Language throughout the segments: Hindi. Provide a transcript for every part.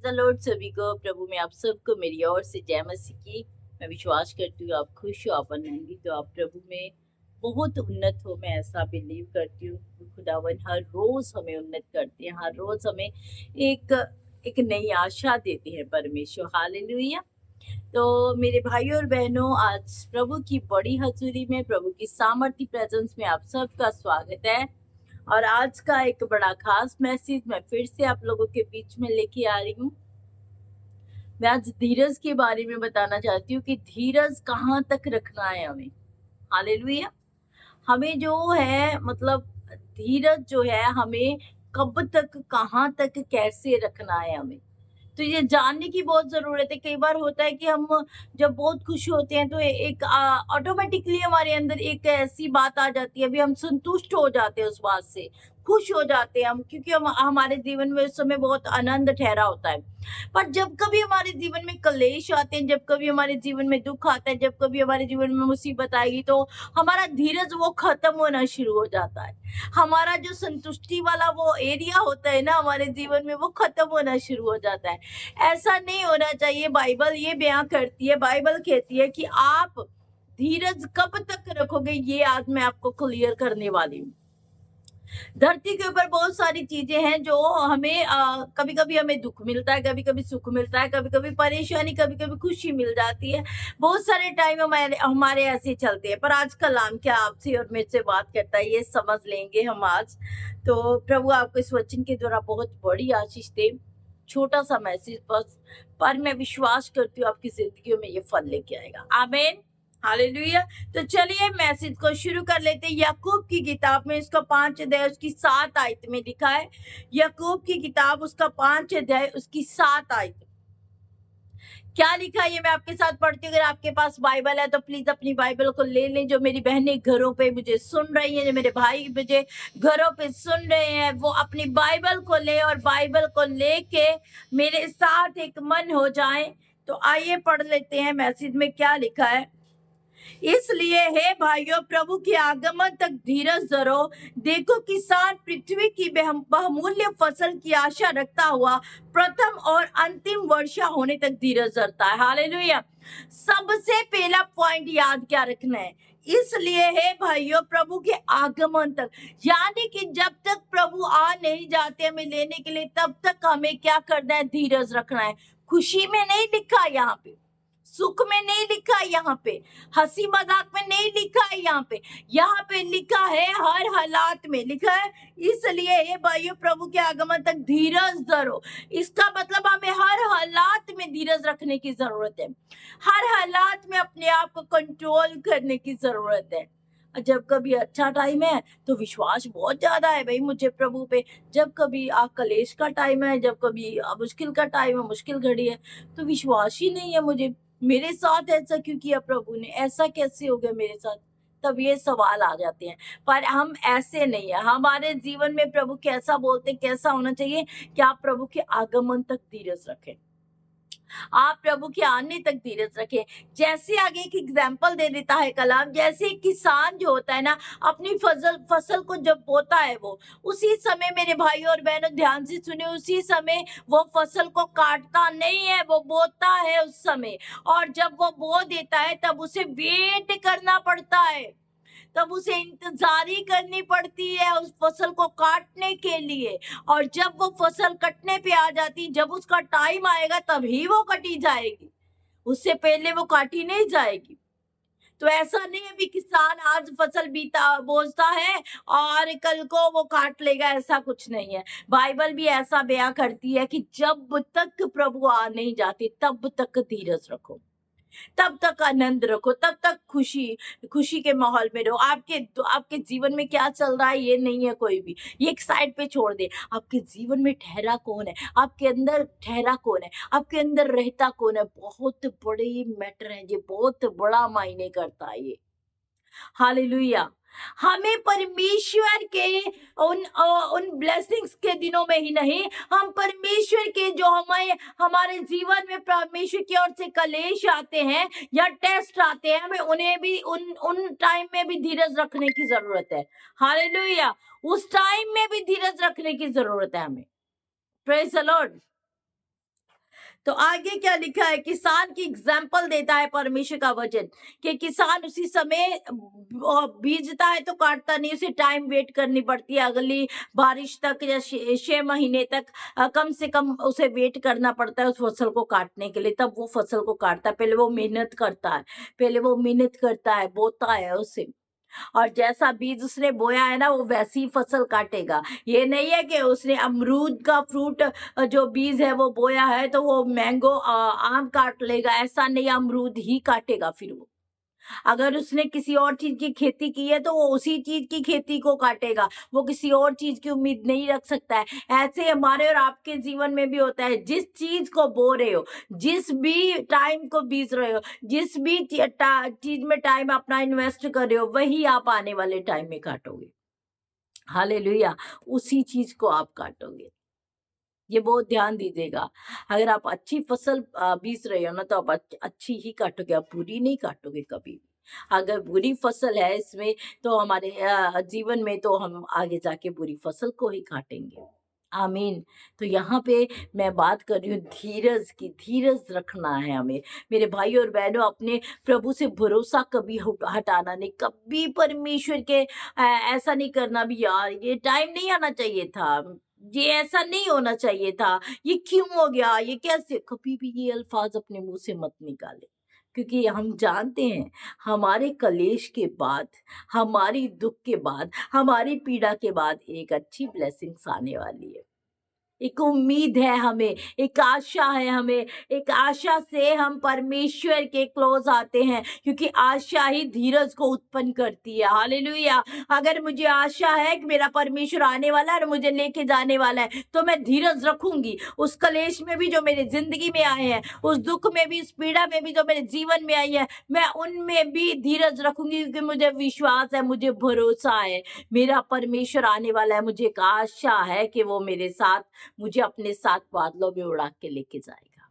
द लॉर्ड सभी को प्रभु में आप सबको मेरी ओर से जय मसीह की। मैं विश्वास करती हूँ आप खुश हो, आप आनंदित हो, आप प्रभु में बहुत उन्नत हो। मैं ऐसा बिलीव करती हूँ कि खुदावन हर रोज हमें उन्नत करते हैं, हर रोज हमें एक एक नई आशा देते हैं परमेश्वर। हालेलुया। तो मेरे भाइयों और बहनों, आज प्रभु की बड़ी हजूरी में, प्रभु की सामर्थ्य प्रेजेंस में आप सबका स्वागत है। और आज का एक बड़ा खास मैसेज मैं फिर से आप लोगों के बीच में लेके आ रही हूँ। मैं आज धीरज के बारे में बताना चाहती हूँ कि धीरज कहाँ तक रखना है हमें। हालेलुया। हमें जो है मतलब धीरज जो है हमें कब तक, कहाँ तक, कैसे रखना है हमें, तो ये जानने की बहुत जरूरत है। कई बार होता है कि हम जब बहुत खुश होते हैं तो एक ऑटोमेटिकली हमारे अंदर एक ऐसी बात आ जाती है, अभी हम संतुष्ट हो जाते हैं उस बात से, खुश हो जाते हैं हम, क्योंकि हम हमारे जीवन में उस समय बहुत आनंद ठहरा होता है। पर जब कभी हमारे जीवन में क्लेश आते हैं, जब कभी हमारे जीवन में दुख आता है, जब कभी हमारे जीवन में मुसीबत आएगी, तो हमारा धीरज वो खत्म होना शुरू हो जाता है। हमारा जो संतुष्टि वाला वो एरिया होता है ना हमारे जीवन में, वो खत्म होना शुरू हो जाता है। ऐसा नहीं होना चाहिए। बाइबल ये बयां करती है, बाइबल कहती है कि आप धीरज कब तक रखोगे, ये आज मैं आपको क्लियर करने वाली हूँ। धरती के ऊपर बहुत सारी चीजें हैं जो हमें कभी कभी हमें दुख मिलता है, कभी कभी सुख मिलता है, कभी कभी परेशानी, कभी कभी खुशी मिल जाती है। बहुत सारे टाइम हमारे हमारे ऐसे चलते हैं। पर आज कलाम क्या आपसे और मेरे से बात करता है, ये समझ लेंगे हम आज। तो प्रभु आपको इस वचन के द्वारा बहुत बड़ी आशीष दे। छोटा सा मैसेज बस, पर मैं विश्वास करती हूँ आपकी जिंदगी में ये फल लेके आएगा। आमीन। हालेलुया। तो चलिए मैसेज को शुरू कर लेते हैं। याकूब की किताब में उसका 5 अध्याय उसकी 7 आयत में लिखा है। याकूब की किताब उसका 5 अध्याय उसकी 7 आयत। क्या लिखा है ये मैं आपके साथ पढ़ती हूँ। अगर आपके पास बाइबल है तो प्लीज अपनी बाइबल को ले लें। जो मेरी बहनें घरों पे मुझे सुन रही हैं, जो मेरे भाई मुझे घरों पे सुन रहे हैं, वो अपनी बाइबल को ले और बाइबल को लेके मेरे साथ एक मन हो जाए। तो आइए पढ़ लेते हैं मैसेज में क्या लिखा है। इसलिए हे भाइयों, प्रभु के आगमन तक धीरज धरो। देखो, किसान पृथ्वी की बहुमूल्य फसल की आशा रखता हुआ प्रथम और अंतिम वर्षा होने तक धीरज धरता है। हालेलुया। सबसे पहला पॉइंट याद क्या रखना है, इसलिए हे भाइयों, प्रभु के आगमन तक, यानी कि जब तक प्रभु आ नहीं जाते हमें लेने के लिए, तब तक हमें क्या करना है, धीरज रखना है। खुशी में नहीं लिखा यहाँ पे, सुख में नहीं लिखा है, यहाँ पे हंसी मजाक में नहीं लिखा है, यहाँ पे लिखा है हर हालात में लिखा है। इसलिए ये भाइयों, प्रभु के आगमन तक धीरज धरो। इसका मतलब हमें हर हालात में धीरज रखने की जरूरत है। हर हालात में अपने आप को कंट्रोल करने की जरूरत है। जब कभी अच्छा टाइम है तो विश्वास बहुत ज्यादा है भाई मुझे प्रभु पे। जब कभी कलेश का टाइम है, जब कभी मुश्किल का टाइम है, मुश्किल घड़ी है, तो विश्वास ही नहीं है मुझे। मेरे साथ ऐसा क्यों किया प्रभु ने, ऐसा कैसे हो गया मेरे साथ, तब ये सवाल आ जाते हैं। पर हम ऐसे नहीं है। हमारे जीवन में प्रभु कैसा बोलते, कैसा होना चाहिए कि आप प्रभु के आगमन तक धीरज रखें, आप प्रभु के आने तक धीरज रखें। जैसे आगे एक एग्जाम्पल दे देता है कलाम, जैसे किसान जो होता है ना, अपनी फसल को जब बोता है, वो उसी समय, मेरे भाई और बहनों ध्यान से सुने, उसी समय वो फसल को काटता नहीं है, वो बोता है उस समय। और जब वो बो देता है तब उसे वेट करना पड़ता है, तब उसे इंतजारी करनी पड़ती है उस फसल को काटने के लिए। और जब वो फसल कटने पे आ जाती, जब उसका टाइम आएगा तभी वो कटी जाएगी, उससे पहले वो काटी नहीं जाएगी। तो ऐसा नहीं है भी किसान आज फसल बोता है और कल को वो काट लेगा, ऐसा कुछ नहीं है। बाइबल भी ऐसा बयां करती है कि जब तक प्रभु आ नहीं जाते तब तक धीरज रखो, तब तक आनंद रखो, तब तक खुशी खुशी के माहौल में रहो। आपके जीवन में क्या चल रहा है ये नहीं है कोई भी, ये एक साइड पे छोड़ दे। आपके जीवन में ठहरा कौन है, आपके अंदर ठहरा कौन है, आपके अंदर रहता कौन है, बहुत बड़ी मैटर है ये, बहुत बड़ा मायने करता है ये। हालेलुया। हमें परमेश्वर के उन ब्लेसिंग्स के दिनों में ही नहीं, हम परमेश्वर के जो हमारे जीवन में परमेश्वर की ओर से कलेश आते हैं या टेस्ट आते हैं, हमें उन्हें भी उन टाइम में भी धीरज रखने की जरूरत है। हालेलुया। उस टाइम में भी धीरज रखने की जरूरत है हमें। Praise the Lord. तो आगे क्या लिखा है, किसान की एग्जाम्पल देता है परमेश्वर का वचन कि किसान उसी समय बीजता है तो काटता नहीं, उसे टाइम वेट करनी पड़ती है अगली बारिश तक या 6 महीने तक कम से कम उसे वेट करना पड़ता है उस फसल को काटने के लिए, तब वो फसल को काटता है। पहले वो मेहनत करता है, पहले वो मेहनत करता है, बोता है उसे, और जैसा बीज उसने बोया है ना वो वैसी फसल काटेगा। ये नहीं है कि उसने अमरूद का फ्रूट जो बीज है वो बोया है तो वो मैंगो आम काट लेगा, ऐसा नहीं, अमरूद ही काटेगा फिर वो। अगर उसने किसी और चीज की खेती की है तो वो उसी चीज की खेती को काटेगा, वो किसी और चीज की उम्मीद नहीं रख सकता है। ऐसे हमारे और आपके जीवन में भी होता है, जिस चीज को बो रहे हो, जिस भी टाइम को बीत रहे हो, जिस भी चीज में टाइम अपना इन्वेस्ट कर रहे हो, वही आप आने वाले टाइम में काटोगे। हालेलुया, उसी चीज को आप काटोगे। ये बहुत ध्यान दीजिएगा। अगर आप अच्छी फसल बीज रहे हो ना तो आप अच्छी ही काटोगे, आप बुरी नहीं काटोगे कभी भी। अगर बुरी फसल है इसमें तो हमारे जीवन में तो हम आगे जाके बुरी फसल को ही काटेंगे। आमीन। तो यहाँ पे मैं बात कर रही हूँ धीरज की, धीरज रखना है हमें। मेरे भाई और बहनों, अपने प्रभु से भरोसा कभी हटाना नहीं, कभी परमेश्वर के ऐसा नहीं करना भी यार ये टाइम नहीं आना चाहिए था, ये ऐसा नहीं होना चाहिए था, ये क्यों हो गया, ये कैसे, कभी भी ये अल्फाज अपने मुंह से मत निकाले। क्योंकि हम जानते हैं हमारे कलेश के बाद, हमारी दुख के बाद, हमारी पीड़ा के बाद एक अच्छी ब्लेसिंग्स आने वाली है। एक उम्मीद है हमें, एक आशा है हमें, एक आशा से हम परमेश्वर के क्लोज आते हैं, क्योंकि आशा ही धीरज को उत्पन्न करती है। हालेलुया। अगर मुझे आशा है कि मेरा परमेश्वर आने वाला है और मुझे लेके जाने वाला है तो मैं धीरज रखूंगी। उस कलेश में भी जो मेरी जिंदगी में आए हैं, उस दुख में भी, उस पीड़ा में भी जो मेरे जीवन में आई है, मैं उनमें भी धीरज रखूंगी, क्योंकि मुझे विश्वास है, मुझे भरोसा है, मेरा परमेश्वर आने वाला है। मुझे एक आशा है कि वो मेरे साथ, मुझे अपने साथ बादलों में उड़ा के लेके जाएगा।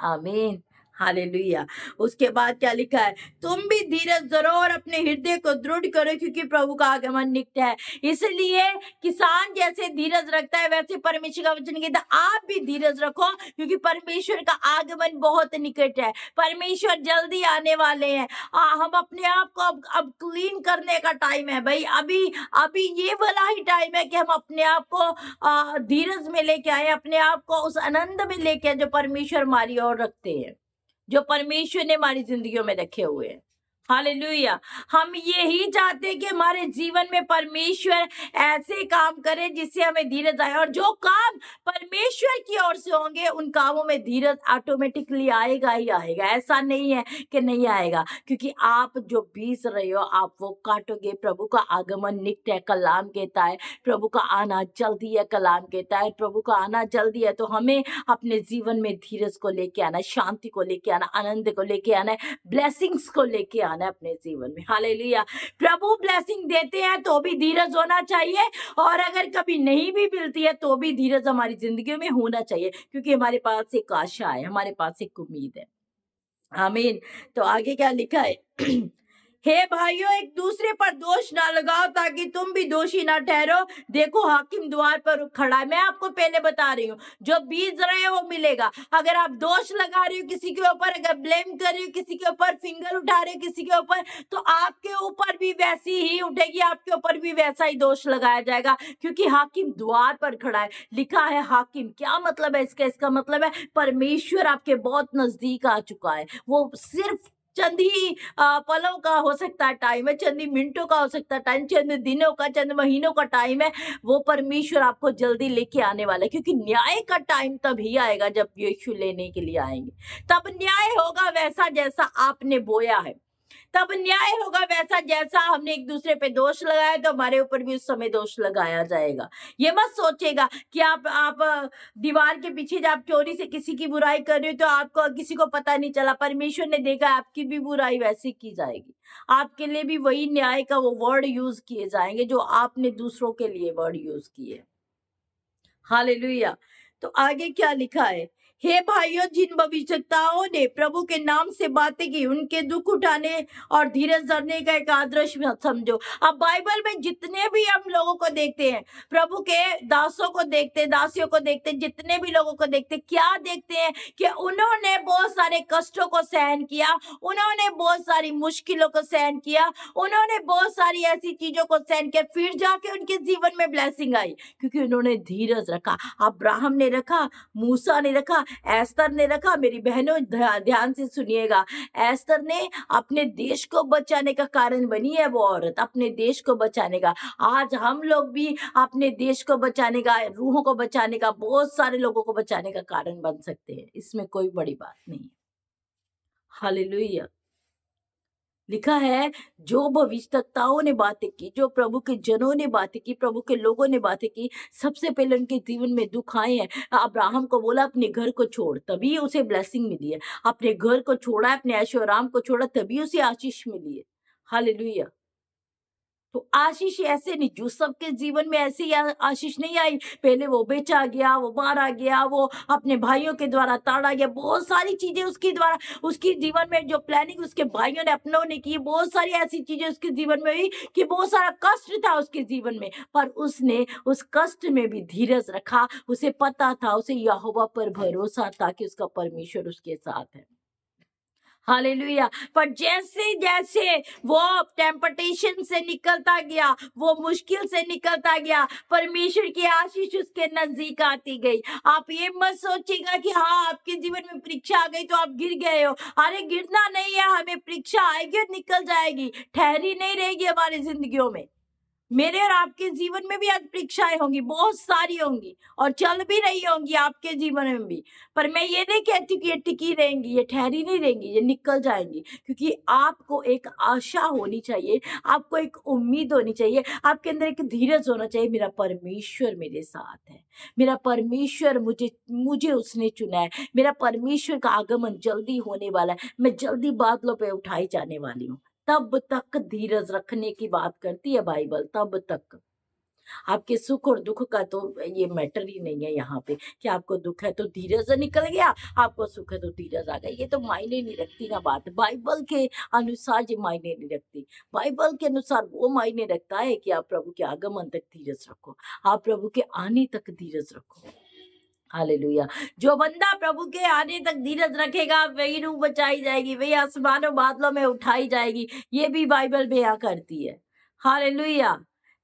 आमीन। हालेलुया। उसके बाद क्या लिखा है, तुम भी धीरज धरो और अपने हृदय को दृढ़ करो, क्योंकि प्रभु का आगमन निकट है। इसलिए किसान जैसे धीरज रखता है, वैसे परमेश्वर का वचन कहता है आप भी धीरज रखो, क्योंकि परमेश्वर का आगमन बहुत निकट है। परमेश्वर जल्दी आने वाले हैं। हम अपने आप को अब क्लीन करने का टाइम है भाई। अभी अभी ये वाला ही टाइम है कि हम अपने आप को धीरज में लेके आए, अपने आप को उस आनंद में लेके आए जो परमेश्वर हमारी ओर रखते हैं, जो परमेश्वर ने हमारी जिंदगियों में रखे हुए हैं। हालेलुया। हम यही चाहते हैं कि हमारे जीवन में परमेश्वर ऐसे काम करे जिससे हमें धीरज आए, और जो काम परमेश्वर की ओर से होंगे उन कामों में धीरज ऑटोमेटिकली आएगा ही आएगा। ऐसा नहीं है कि नहीं आएगा, क्योंकि आप जो बीज रहे हो आप वो काटोगे। प्रभु का आगमन निकट है, कलाम कहता है, प्रभु का आना जल्दी है, कलाम कहता है प्रभु का आना जल्दी है। तो हमें अपने जीवन में धीरज को लेके आना है, शांति को लेके आना, आनंद को लेके आना है, ब्लेसिंग्स को लेके आना है अपने जीवन में। हालेलुया। प्रभु ब्लेसिंग देते हैं तो भी धीरज होना चाहिए, और अगर कभी नहीं भी मिलती है तो भी धीरज हमारी जिंदगी में होना चाहिए, क्योंकि हमारे पास एक आशा है, हमारे पास एक उम्मीद है। आमीन। तो आगे क्या लिखा है, हे भाइयों, एक दूसरे पर दोष ना लगाओ ताकि तुम भी दोषी ना ठहरो। देखो हाकिम द्वार पर खड़ा है। मैं आपको पहले बता रही हूँ, जो बीज रहे हो वो मिलेगा। अगर आप दोष लगा रही हो किसी के ऊपर, अगर ब्लेम कर रही हो किसी के ऊपर, फिंगर उठा रहे हो किसी के ऊपर, तो आपके ऊपर भी वैसी ही उठेगी, आपके ऊपर भी वैसा ही दोष लगाया जाएगा, क्योंकि हाकिम द्वार पर खड़ा है। लिखा है हाकिम, क्या मतलब है इसका? इसका मतलब है परमेश्वर आपके बहुत नजदीक आ चुका है। वो सिर्फ चंद ही पलों का हो सकता है टाइम है, चंद ही मिनटों का हो सकता है टाइम, चंद दिनों का, चंद महीनों का टाइम है। वो परमेश्वर आपको जल्दी लेके आने वाला है, क्योंकि न्याय का टाइम तभी आएगा जब यीशु लेने के लिए आएंगे। तब न्याय होगा वैसा जैसा आपने बोया है, तब न्याय होगा वैसा जैसा हमने एक दूसरे पे दोष लगाया तो हमारे ऊपर भी उस समय दोष लगाया जाएगा। ये मत सोचेगा कि आप दीवार के पीछे जब आप चोरी से किसी की बुराई कर रहे हो तो आपको किसी को पता नहीं चला, परमेश्वर ने देखा, आपकी भी बुराई वैसी की जाएगी। आपके लिए भी वही न्याय का वो वर्ड यूज किए जाएंगे जो आपने दूसरों के लिए वर्ड यूज किए। हालेलुया। तो आगे क्या लिखा है, हे भाइयों, जिन भविष्यवक्ताओं ने प्रभु के नाम से बातें की, उनके दुख उठाने और धीरज धरने का एक आदर्श मत समझो। अब बाइबल में जितने भी हम लोगों को देखते हैं, प्रभु के दासों को देखते हैं, दासियों को देखते हैं, जितने भी लोगों को देखते हैं, क्या देखते हैं कि उन्होंने बहुत सारे कष्टों को सहन किया, उन्होंने बहुत सारी मुश्किलों को सहन किया, उन्होंने बहुत सारी ऐसी चीजों को सहन किया, फिर जाके उनके जीवन में ब्लेसिंग आई, क्योंकि उन्होंने धीरज रखा। अब्राहम ने रखा, मूसा ने रखा, एस्तर ने रखा। मेरी बहनों, ध्यान से सुनिएगा, एस्तर ने अपने देश को बचाने का कारण बनी है वो औरत, अपने देश को बचाने का। आज हम लोग भी अपने देश को बचाने का, रूहों को बचाने का, बहुत सारे लोगों को बचाने का कारण बन सकते हैं। इसमें कोई बड़ी बात नहीं है। हालेलुया। लिखा है, जो भविष्यवक्ताओं ने बातें की, जो प्रभु के जनों ने बातें की, प्रभु के लोगों ने बातें की, सबसे पहले उनके जीवन में दुख आए हैं। अब्राहम को बोला अपने घर को छोड़, तभी उसे ब्लेसिंग मिली है। अपने घर को छोड़ा, अपने ऐशो आराम को छोड़ा, तभी उसे आशीष मिली है। हालेलुया। तो आशीष ऐसे नहीं, जो सबके जीवन में ऐसे ही आशीष नहीं आई। पहले वो बेचा गया, वो मारा गया, वो अपने भाइयों के द्वारा ताड़ा गया, बहुत सारी चीजें उसके द्वारा, उसके जीवन में जो प्लानिंग उसके भाइयों ने, अपनों ने की, बहुत सारी ऐसी चीजें उसके जीवन में हुई कि बहुत सारा कष्ट था उसके जीवन में, पर उसने उस कष्ट में भी धीरज रखा। उसे पता था, उसे यहोवा पर भरोसा था कि उसका परमेश्वर उसके साथ है। हालेलुया। पर जैसे जैसे वो टेम्पटेशन से निकलता गया, वो मुश्किल से निकलता गया, परमेश्वर की आशीष उसके नजदीक आती गई। आप ये मत सोचिएगा कि हाँ, आपके जीवन में परीक्षा आ गई तो आप गिर गए हो। अरे, गिरना नहीं है, हमें परीक्षा आएगी और निकल जाएगी, ठहरी नहीं रहेगी हमारी जिंदगियों में। मेरे और आपके जीवन में भी आज परीक्षाएं होंगी, बहुत सारी होंगी, और चल भी रही होंगी आपके जीवन में भी। पर मैं ये नहीं कहती कि ये टिकी रहेंगी, ये ठहरी नहीं रहेंगी, ये निकल जाएंगी। क्योंकि आपको एक आशा होनी चाहिए, आपको एक उम्मीद होनी चाहिए, आपके अंदर एक धीरज होना चाहिए। मेरा परमेश्वर मेरे साथ है, मेरा परमेश्वर मुझे मुझे उसने चुना है, मेरा परमेश्वर का आगमन जल्दी होने वाला है, मैं जल्दी बादलों पे उठाई जाने वाली हूँ। तब तक धीरज रखने की बात करती है बाइबल, तब तक। आपके सुख और दुख का तो ये मैटर ही नहीं है यहाँ पे कि आपको दुख है तो धीरज निकल गया, आपको सुख है तो धीरज आ गया। ये तो मायने नहीं रखती ना बात, बाइबल के अनुसार ये मायने नहीं रखती। बाइबल के अनुसार वो मायने रखता है कि आप प्रभु के आगमन तक धीरज रखो, आप प्रभु के आने तक धीरज रखो। हालेलुया। जो बंदा प्रभु के आने तक धीरज रखेगा, वही रूह बचाई जाएगी, वही आसमानों बादलों में उठाई जाएगी। ये भी बाइबल बयां करती है। हालेलुया।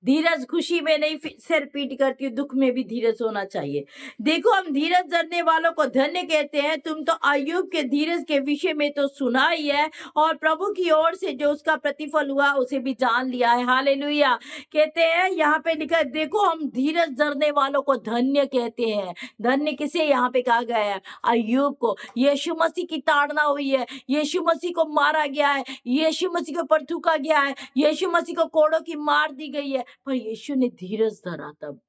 धीरज खुशी में नहीं सिर पीट करती, दुख में भी धीरज होना चाहिए। देखो, हम धीरज धरने वालों को धन्य कहते हैं। तुम तो अय्यूब के धीरज के विषय में तो सुना ही है, और प्रभु की ओर से जो उसका प्रतिफल हुआ उसे भी जान लिया है। हालेलुया। कहते हैं यहाँ पे लिखा है, देखो हम धीरज धरने वालों को धन्य कहते हैं। धन्य किसे यहाँ पे कहा गया है? अय्यूब को। यीशु मसीह की ताड़ना हुई है, यीशु मसीह को मारा गया है, यीशु मसीह को पर थूका गया है, यीशु मसीह को कोड़ों की मार दी गई है, पर यीशु ने धीरज धरा। तब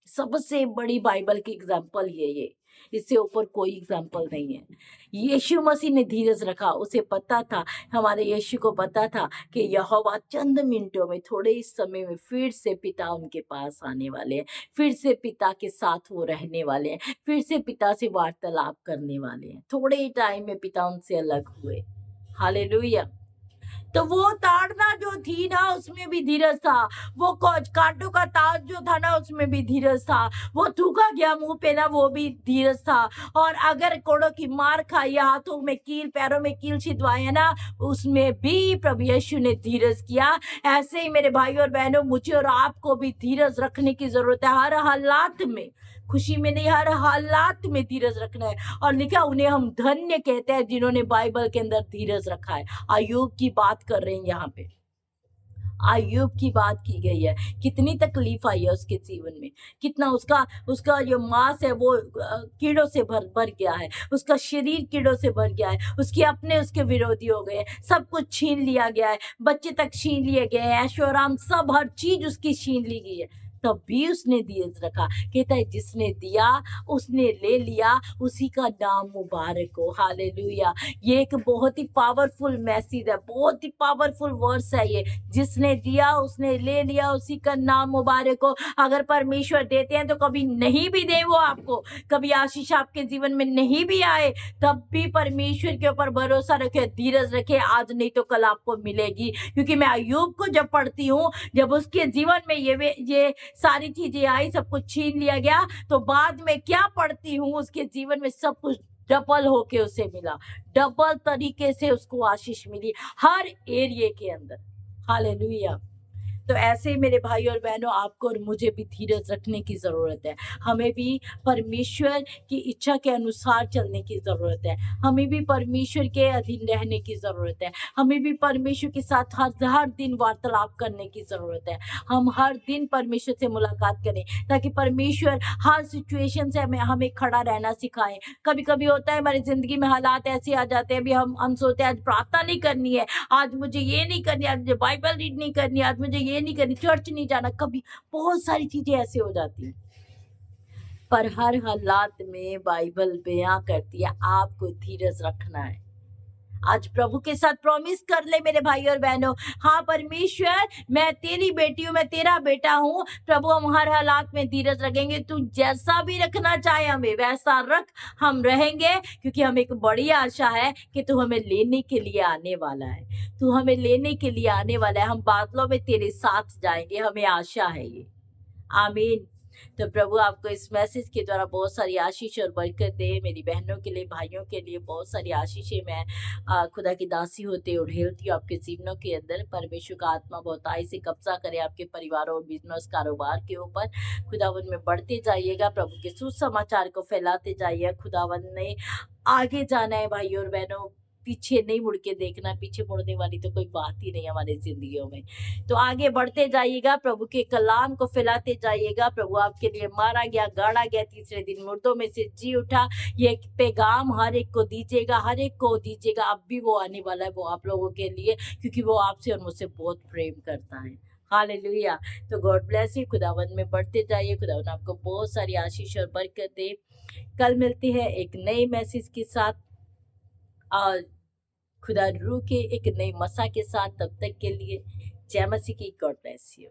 सबसे बड़ी बाइबल की एग्जाम्पल ये, इससे ऊपर कोई एग्जाम्पल नहीं है। यीशु मसीह ने धीरज रखा। उसे पता था, हमारे यीशु को पता था कि यहोवा चंद मिनटों में, थोड़े ही समय में फिर से पिता उनके पास आने वाले हैं, फिर से पिता के साथ वो रहने वाले हैं, फिर से पिता से वार्तालाप करने वाले हैं। थोड़े ही टाइम में पिता उनसे अलग हुए। हालेलुया। तो वो ताड़ना जो थी ना, उसमें भी धीरज था। वो कांटों का ताज जो था ना, उसमें भी धीरज था। वो थूका गया मुंह पे ना, वो भी धीरज था। और अगर कोड़ों की मार खाई, हाथों में कील, पैरों में कील छिदवाए ना, उसमें भी प्रभु यीशु ने धीरज किया। ऐसे ही मेरे भाई और बहनों, मुझे और आपको भी धीरज रखने की जरूरत है। हर हालात में, खुशी में नहीं, हर हालात में धीरज रखना है। और लिखा, उन्हें हम धन्य कहते हैं जिन्होंने बाइबल के अंदर धीरज रखा है। अय्यूब की बात कर रहे हैं यहाँ पे, अय्यूब की बात की गई है। कितनी तकलीफ आई है उसके जीवन में, कितना उसका जो मांस है वो कीड़ों से भर गया है, उसका शरीर कीड़ों से भर गया है, उसके विरोधी हो गए, सब कुछ छीन लिया गया है, बच्चे तक छीन लिए गए हैं, ऐशो आराम सब, हर चीज उसकी छीन ली गई है। तब भी उसने धीरज रखा। कहता है जिसने दिया उसने ले लिया, उसी का नाम मुबारक हो। हालेलुया। ये एक बहुत ही पावरफुल मैसेज है, बहुत ही पावरफुल वर्स है ये। जिसने दिया उसने ले लिया, उसी का नाम मुबारक हो। अगर परमेश्वर देते हैं तो कभी नहीं भी दे वो आपको, कभी आशीष आपके जीवन में नहीं भी आए, तब भी परमेश्वर के ऊपर भरोसा रखे, धीरज रखे, आज नहीं तो कल आपको मिलेगी। क्योंकि मैं अय्यूब को जब पढ़ती हूँ, जब उसके जीवन में ये सारी चीजें आई, सब कुछ छीन लिया गया, तो बाद में क्या पढ़ती हूँ, उसके जीवन में सब कुछ डबल होके उसे मिला, डबल तरीके से उसको आशीष मिली हर एरिया के अंदर। हालेलुया। तो ऐसे ही मेरे भाई और बहनों, आपको और मुझे भी धीरज रखने की ज़रूरत है। हमें भी परमेश्वर की इच्छा के अनुसार चलने की ज़रूरत है। हमें भी परमेश्वर के अधीन रहने की ज़रूरत है। हमें भी परमेश्वर के साथ हर दिन वार्तालाप करने की ज़रूरत है। हम हर दिन परमेश्वर से मुलाकात करें, ताकि परमेश्वर हर सिचुएशन से हमें खड़ा रहना सिखाएं। कभी कभी होता है हमारी ज़िंदगी में हालात ऐसे आ जाते हैं, अभी हम सोचते हैं आज प्रार्थना नहीं करनी है, आज मुझे ये नहीं करनी, आज मुझे बाइबल रीड नहीं करनी, आज मुझे ये नहीं करनी, चर्च नहीं जाना, कभी बहुत सारी चीजें ऐसे हो जाती हैं। पर हर हालात में बाइबल बयां करती है आपको धीरज रखना है। आज प्रभु के साथ प्रॉमिस कर ले मेरे भाई और बहनों, हाँ परमेश्वर मैं तेरी बेटी हूँ, मैं तेरा बेटा हूँ। प्रभु हम हर हालात में धीरज रखेंगे, तू जैसा भी रखना चाहे हमें वैसा रख, हम रहेंगे। क्योंकि हमें एक बड़ी आशा है कि तू हमें लेने के लिए आने वाला है, तू हमें लेने के लिए आने वाला है। हम बादलों में तेरे साथ जाएंगे, हमें आशा है ये। आमीन। तो प्रभु आपको इस मैसेज के द्वारा बहुत सारी आशीष और बरकत दे। मेरी बहनों के लिए, भाइयों के लिए बहुत सारी आशीषें मैं खुदा की दासी होते उड़ेलती हूँ आपके जीवनों के अंदर। परमेश्वर का आत्मा बहुताई से कब्जा करे आपके परिवारों और बिजनेस कारोबार के ऊपर। खुदावन में बढ़ते जाइएगा, प्रभु के सुसमाचार को फैलाते जाइए। खुदावन ने आगे जाना है भाइयों और बहनों, पीछे नहीं मुड़ के देखना। पीछे मुड़ने वाली तो कोई बात ही नहीं हमारी जिंदगियों में। तो आगे बढ़ते जाइएगा, प्रभु के कलाम को फैलाते जाइएगा। प्रभु आपके लिए मारा गया, गाड़ा गया, तीसरे दिन मुर्दों में से जी उठा, ये पैगाम हर एक को दीजिएगा, हर एक को दीजिएगा। अब भी वो आने वाला है, वो आप लोगों के लिए, क्योंकि वो आपसे और मुझसे बहुत प्रेम करता है। हालेलुया। तो गॉड ब्लेस यू। खुदावन में बढ़ते जाइए। खुदावन आपको बहुत सारी आशीष और बरकत दे। कल मिलते हैं एक नए मैसेज के साथ, और खुदा रूह के एक नई मसा के साथ। तब तक के लिए जय मसीह की। God bless you.